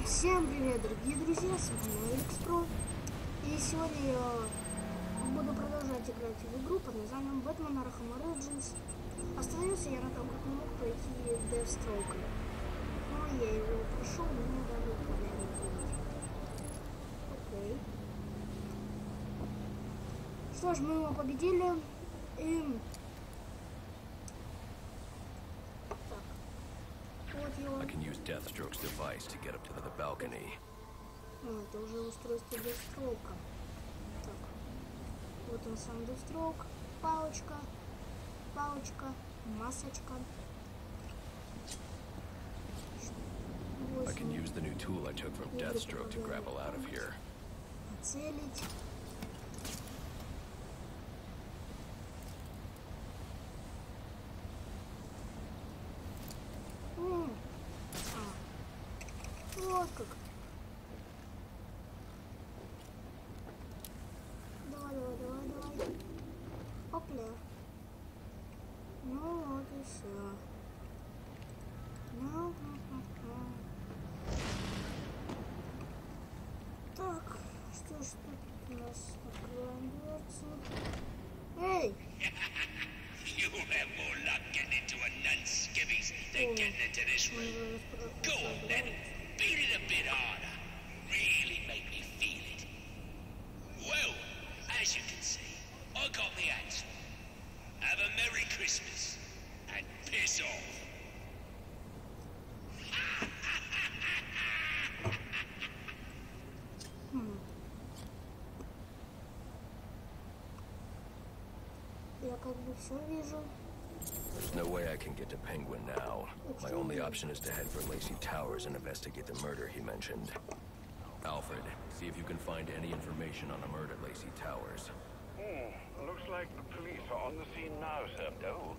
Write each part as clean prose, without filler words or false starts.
Всем привет, дорогие друзья, с вами электро. И сегодня я буду продолжать играть в игру под названием Batman Archam Origins. Остановился я на том, как не мог пройти дефстроука. Но я его прошел, но даже управление будет. Окей. Что ж, мы его победили. И... I can use Deathstroke's device to get up to the balcony. Это уже устройство дефстроука. Так. Вот он сам дефстроук. Палочка. Палочка. Масочка. I can use the new tool I took from Deathstroke to grapple out of here. Целить. Вот как. Давай. Опля. Ну вот и все. Так, что ж тут у нас? Открываем дверцу. Эй! You have more luck getting into a nun's skivvies than getting into this room. Go on then, beat it a bit harder. Really make me feel it. Well, as you can see, I got the answer. Have a Merry Christmas and piss off. Я как бы все вижу. There's no way I can get to Penguin now. My only option is to head for Lacey Towers and investigate the murder he mentioned. Alfred, see if you can find any information on the murder at Lacey Towers. Looks like the police are on the scene now, sir. Oh,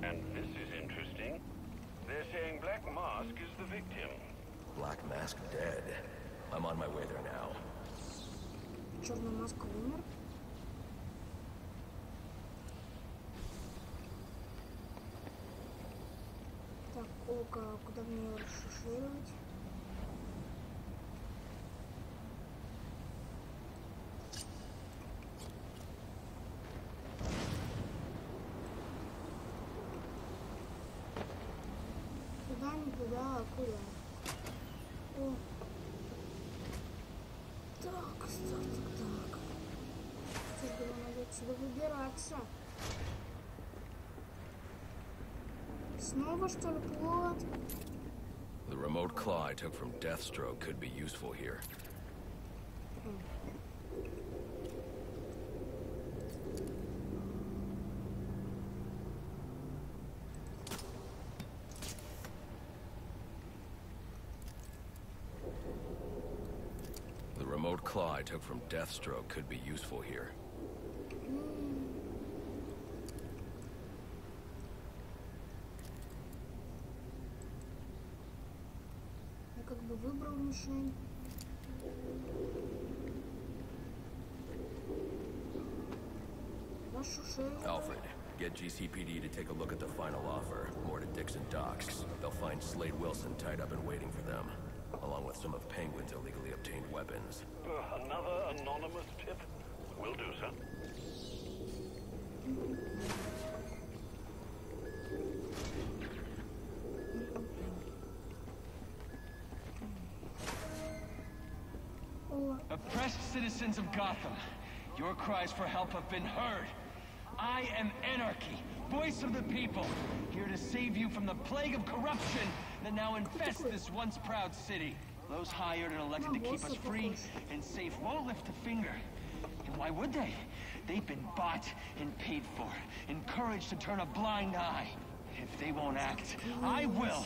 and this is interesting. They're saying Black Mask is the victim. Black Mask dead. I'm on my way there now. Черная маска умер. Так, око, куда мне расширировать? Куда, не туда, а куда? О. Так. Что же надо отсюда выбираться? Снова, что ли, плод? The remote claw I took from Deathstroke could be useful here. The remote claw I took from Deathstroke could be useful here. Я как бы выбрал мишень. Вашу шею. Alfred, get GCPD to take a look at the final offer. More to Dixon Docks. They'll find Slade Wilson tied up and waiting for them, along with some of Penguin's illegally obtained weapons. Another anonymous tip? Will do, sir. Oppressed citizens of Gotham, your cries for help have been heard. I am Anarchy, voice of the people, here to save you from the plague of corruption that now infests this once proud city. Those hired and elected to keep us free and safe won't lift a finger. And why would they? They've been bought and paid for, encouraged to turn a blind eye. If they won't act, I will.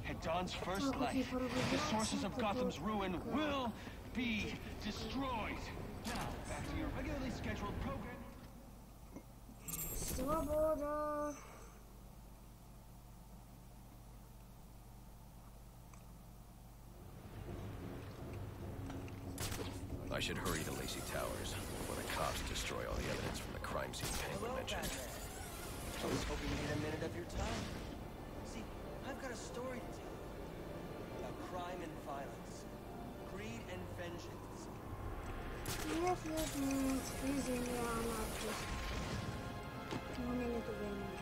At dawn's first light, the sources of Gotham's ruin will be destroyed. Now, back to your regularly scheduled program. Свобода. I should hurry to Lacey Towers before the cops destroy all the evidence from the crime scene Penguin mentioned. I was hoping to get a minute of your time. See, I've got a story to tell about crime and Нет, извини, она тут. У меня нет времени.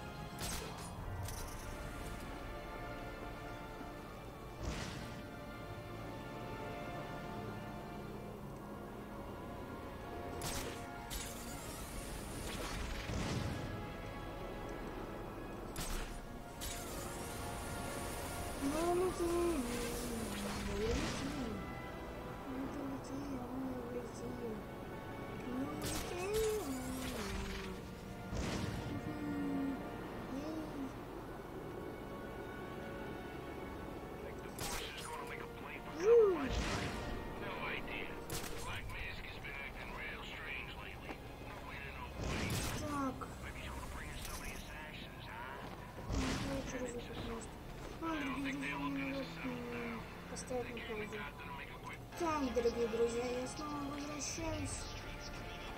Так, дорогие друзья, я снова возвращаюсь.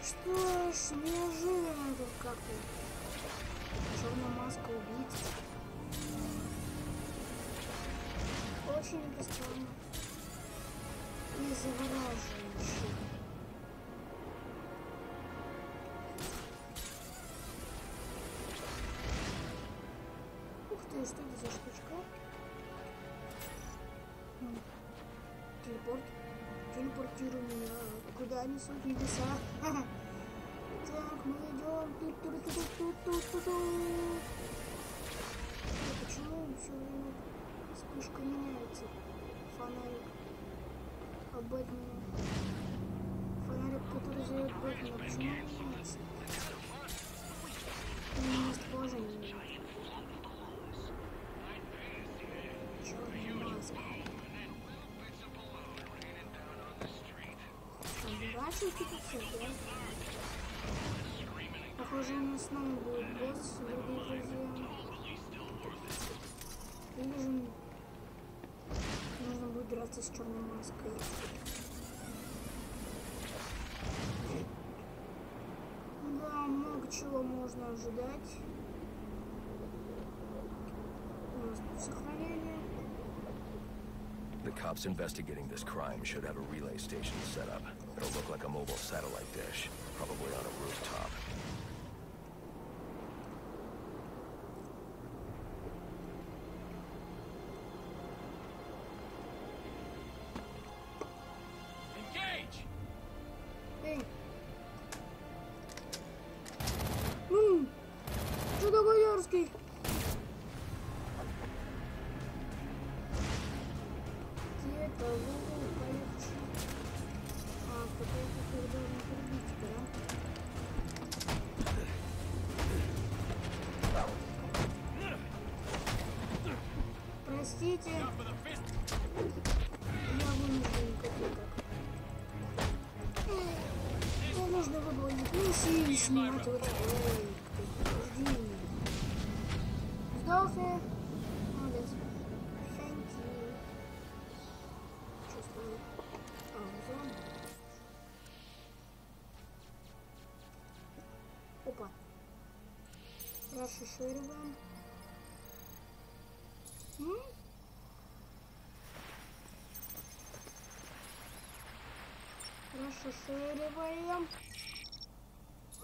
Что ж, неожиданно тут как-то. Черная маска убийца. Очень это странно. И завораживающе. Ух ты, что это за штучка? Телепорт. Телепортируй меня. Куда несут небеса? Так, мы идем. Почему все время вспышка меняется? Фонарик. А Бэтмен. Фонарик, который зовет Бэтмена. Почему меняется? Местоположение меняется. Черная маска. Собирательки тут все, да? Похоже, у нас снова будет босс, дорогие друзья. Или же нужно будет драться с черной маской. Да, много чего можно ожидать. У нас тут сохранение. The cops investigating this crime should have a relay station set up. It'll look like a mobile satellite dish, probably on a rooftop. Engage! Эй! Что такой дерзкий? Где-то полегче. А, какой-то должен прибить, да? Простите. Я вынужден как-никак. Мне нужно выполнить миссию и снимать летсплей. Прохождение. Сдался. Молодец. Thank you. Чувствую. Зона. Опа. Расширяем. Расширяем.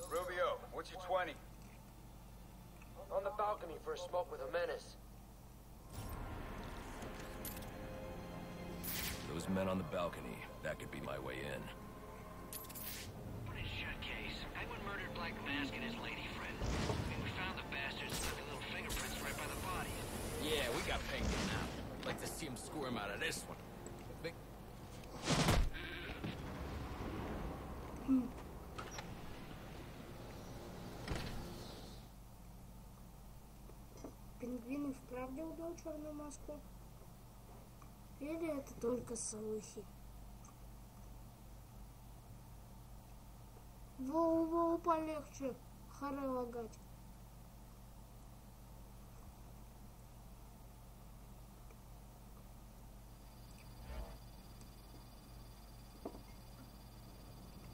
Rubio, what's your 20? On the balcony for a smoke with a menace. Those men on the balcony, that could be my way in. Pretty shut case. Penguin murdered Black Mask and his lady friend. We found the bastards stuck little fingerprints right by the body. Yeah, we got Penguin now. I'd like to see him squirm out of this one. Пингвин и вправду удал черную маску? Или это только слухи? Воу-воу, полегче. Харе лагать.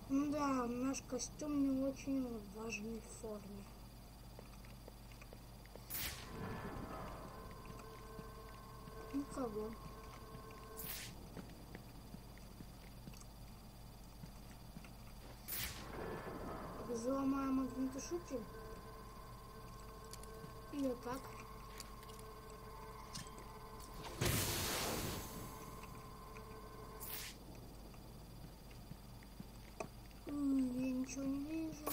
Да, наш костюм не очень в важной форме. Никого. Нажимаем магнитошитель. И вот так. Я ничего не вижу.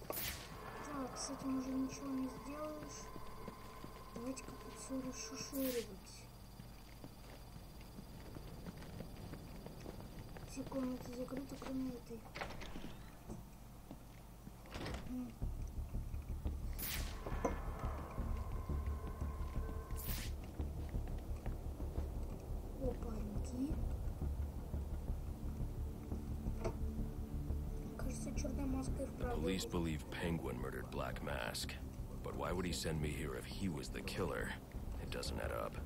Так, с этим уже ничего не сделаешь. Давайте как-то все расширить. Все комнаты закрыты, кроме этой. Опаньки. Кажется, черная маска и вправду. Police believe Penguin murdered Black Mask. But why would he send me here if he was the killer? It doesn't add up.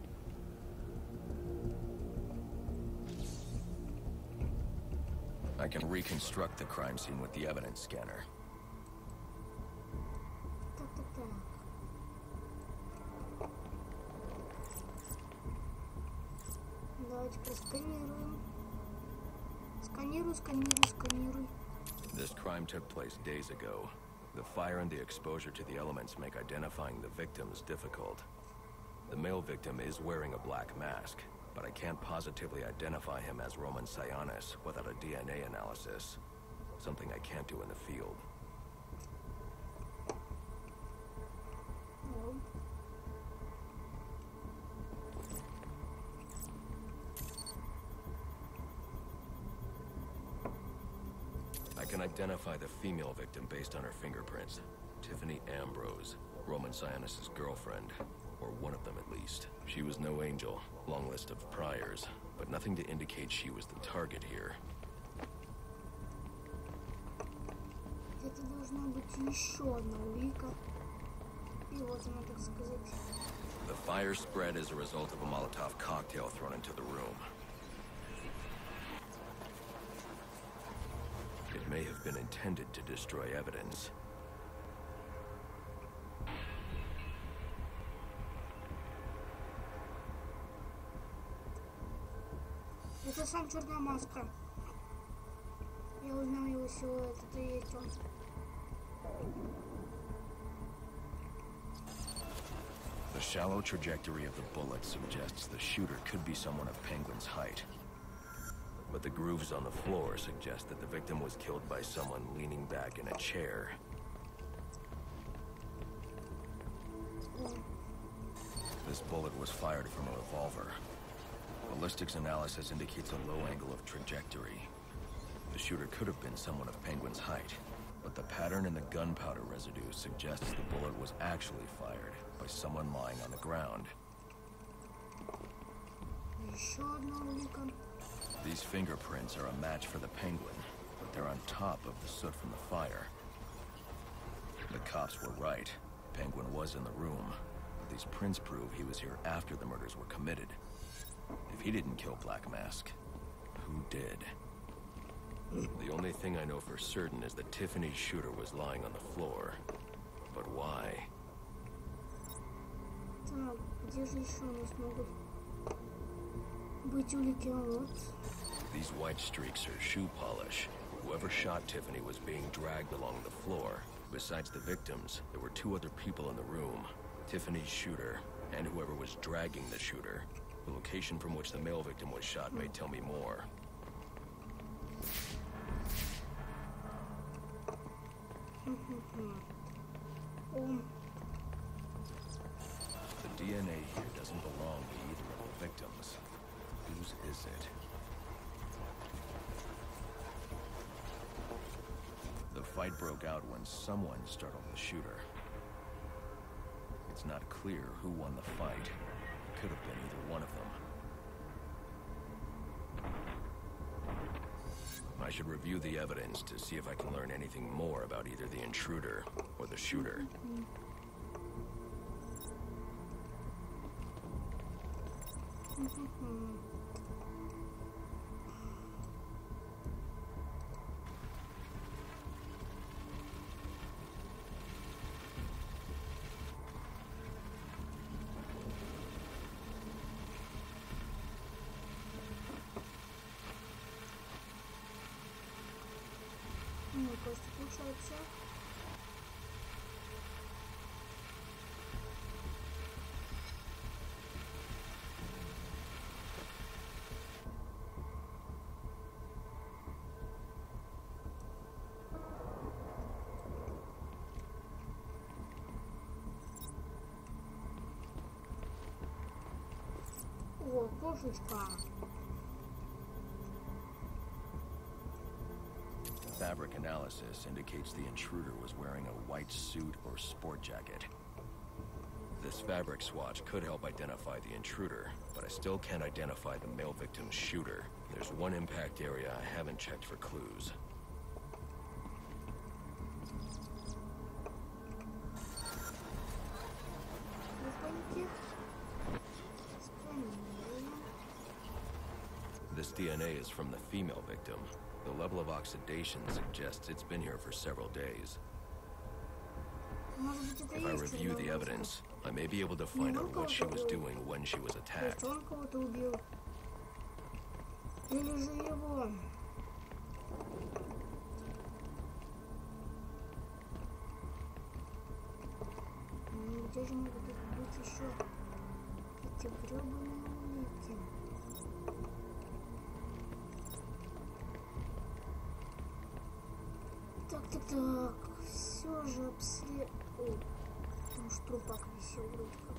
I can reconstruct the crime scene with the evidence scanner. Так. Давайте просканируем. Сканируй. This crime took place days ago. The fire and the exposure to the elements make identifying the victims difficult. The male victim is wearing a black mask, but I can't positively identify him as Roman Sionis without a DNA analysis. Something I can't do in the field. I can identify the female victim based on her fingerprints. Tiffany Ambrose, Roman Sionis' girlfriend. Or one of them at least. She was no angel, long list of priors, but nothing to indicate she was the target here. Это должна быть еще одна улика. И вот она, так сказать. The fire spread as a result of a Molotov cocktail thrown into the room. It may have been intended to destroy evidence. Это сам черная маска. Я узнал его силуэт. Это и есть он. The shallow trajectory of the bullet suggests the shooter could be someone of Penguin's height. But the grooves on the floor suggest that the victim was killed by someone leaning back in a chair. This bullet was fired from a revolver. Ballistics analysis indicates a low angle of trajectory. The shooter could have been someone of Penguin's height, but the pattern in the gunpowder residue suggests the bullet was actually fired by someone lying on the ground. Еще одна улика. These fingerprints are a match for the Penguin, but they're on top of the soot from the fire. The cops were right. Penguin was in the room, but these prints prove he was here after the murders were committed. If he didn't kill Black Mask, who did? The only thing I know for certain is that Tiffany's shooter was lying on the floor. But why? Так, где же еще у нас могут быть улики? Вот. These white streaks are shoe polish. Whoever shot Tiffany was being dragged along the floor. Besides the victims, there were two other people in the room. Tiffany's shooter, and whoever was dragging the shooter. The location from which the male victim was shot may tell me more. The DNA here doesn't belong to either of the victims. Whose is it? The fight broke out when someone startled the shooter. It's not clear who won the fight. It could have been either one of them. I should review the evidence to see if I can learn anything more about either the intruder or the shooter. кости получается. О, кошечка. Fabric analysis indicates the intruder was wearing a white suit or sport jacket. This fabric swatch could help identify the intruder, but I still can't identify the male victim's shooter. There's one impact area I haven't checked for clues. This DNA is from the female victim. The level of oxidation suggests it's been here for several days. If I review the evidence, I may be able to find out what she was doing when she was attacked. Он кого-то убил. Или же его. Где же могут быть еще эти гребаные улики? Так, все же обслед... О, там ж трупак висел вроде как.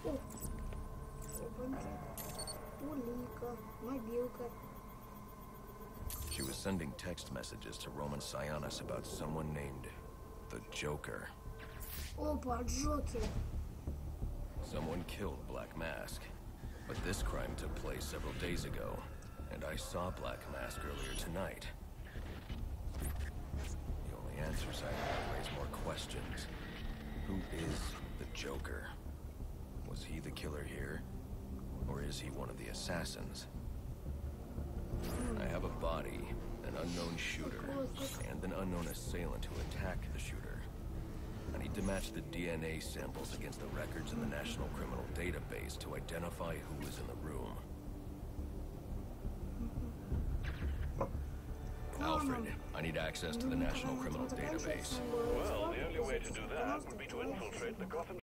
О, опаньки. Улика, мобилка. She was sending text messages to Roman Sionis about someone named the Joker. Опа, Джокер. Someone killed Black Mask, but this crime took place several days ago, and I saw Black Mask earlier tonight. The only answers I have raise more questions. Who is the Joker? Was he the killer here, or is he one of the assassins? I have a body, an unknown shooter, and an unknown assailant who attacked the shooter. I need to match the DNA samples against the records in the National Criminal Database to identify who was in the room. Alfred, I need access to the National Criminal Database. Well, the only way to do that would be to infiltrate the Gotham